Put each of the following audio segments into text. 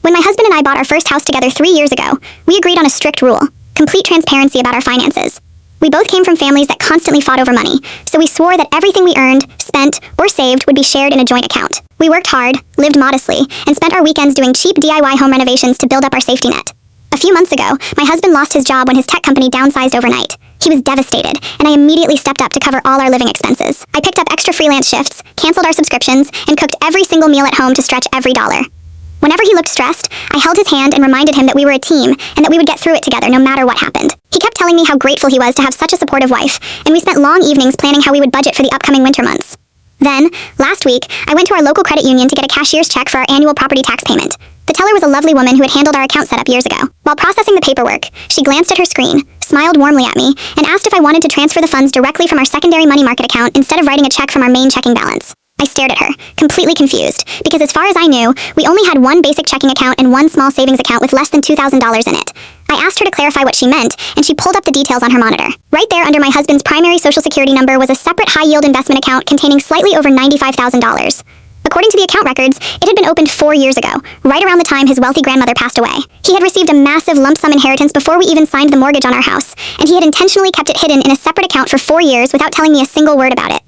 When my husband and I bought our first house together 3 years ago, we agreed on a strict rule: complete transparency about our finances. We both came from families that constantly fought over money, so we swore that everything we earned, spent, or saved would be shared in a joint account. We worked hard, lived modestly, and spent our weekends doing cheap DIY home renovations to build up our safety net. A few months ago, my husband lost his job when his tech company downsized overnight. He was devastated, and I immediately stepped up to cover all our living expenses. I picked up extra freelance shifts, canceled our subscriptions, and cooked every single meal at home to stretch every dollar. Whenever he looked stressed, I held his hand and reminded him that we were a team and that we would get through it together no matter what happened. He kept telling me how grateful he was to have such a supportive wife, and we spent long evenings planning how we would budget for the upcoming winter months. Then, last week, I went to our local credit union to get a cashier's check for our annual property tax payment. The teller was a lovely woman who had handled our account setup years ago. While processing the paperwork, she glanced at her screen, smiled warmly at me, and asked if I wanted to transfer the funds directly from our secondary money market account instead of writing a check from our main checking balance. I stared at her, completely confused, because as far as I knew, we only had one basic checking account and one small savings account with less than $2,000 in it. I asked her to clarify what she meant, and she pulled up the details on her monitor. Right there under my husband's primary social security number was a separate high-yield investment account containing slightly over $95,000. According to the account records, it had been opened 4 years ago, right around the time his wealthy grandmother passed away. He had received a massive lump sum inheritance before we even signed the mortgage on our house, and he had intentionally kept it hidden in a separate account for 4 years without telling me a single word about it.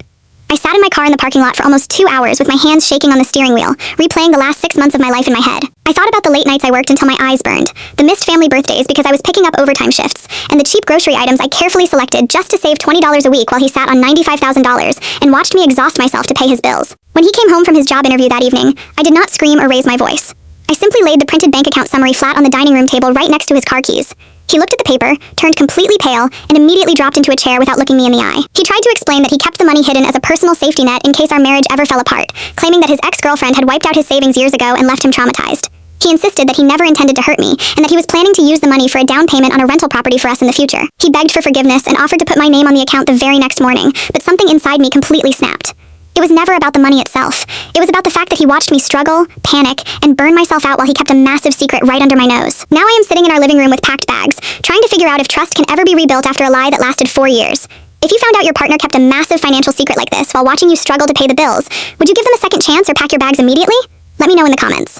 I sat in my car in the parking lot for almost 2 hours with my hands shaking on the steering wheel, replaying the last 6 months of my life in my head. I thought about the late nights I worked until my eyes burned, the missed family birthdays because I was picking up overtime shifts, and the cheap grocery items I carefully selected just to save $20 a week while he sat on $95,000 and watched me exhaust myself to pay his bills. When he came home from his job interview that evening, I did not scream or raise my voice. I simply laid the printed bank account summary flat on the dining room table right next to his car keys. He looked at the paper, turned completely pale, and immediately dropped into a chair without looking me in the eye. He tried to explain that he kept the money hidden as a personal safety net in case our marriage ever fell apart, claiming that his ex-girlfriend had wiped out his savings years ago and left him traumatized. He insisted that he never intended to hurt me, and that he was planning to use the money for a down payment on a rental property for us in the future. He begged for forgiveness and offered to put my name on the account the very next morning, but something inside me completely snapped. It was never about the money itself. It was about the fact that he watched me struggle, panic, and burn myself out while he kept a massive secret right under my nose. Now I am sitting in our living room with packed bags, trying to figure out if trust can ever be rebuilt after a lie that lasted 4 years. If you found out your partner kept a massive financial secret like this while watching you struggle to pay the bills, would you give them a second chance or pack your bags immediately? Let me know in the comments.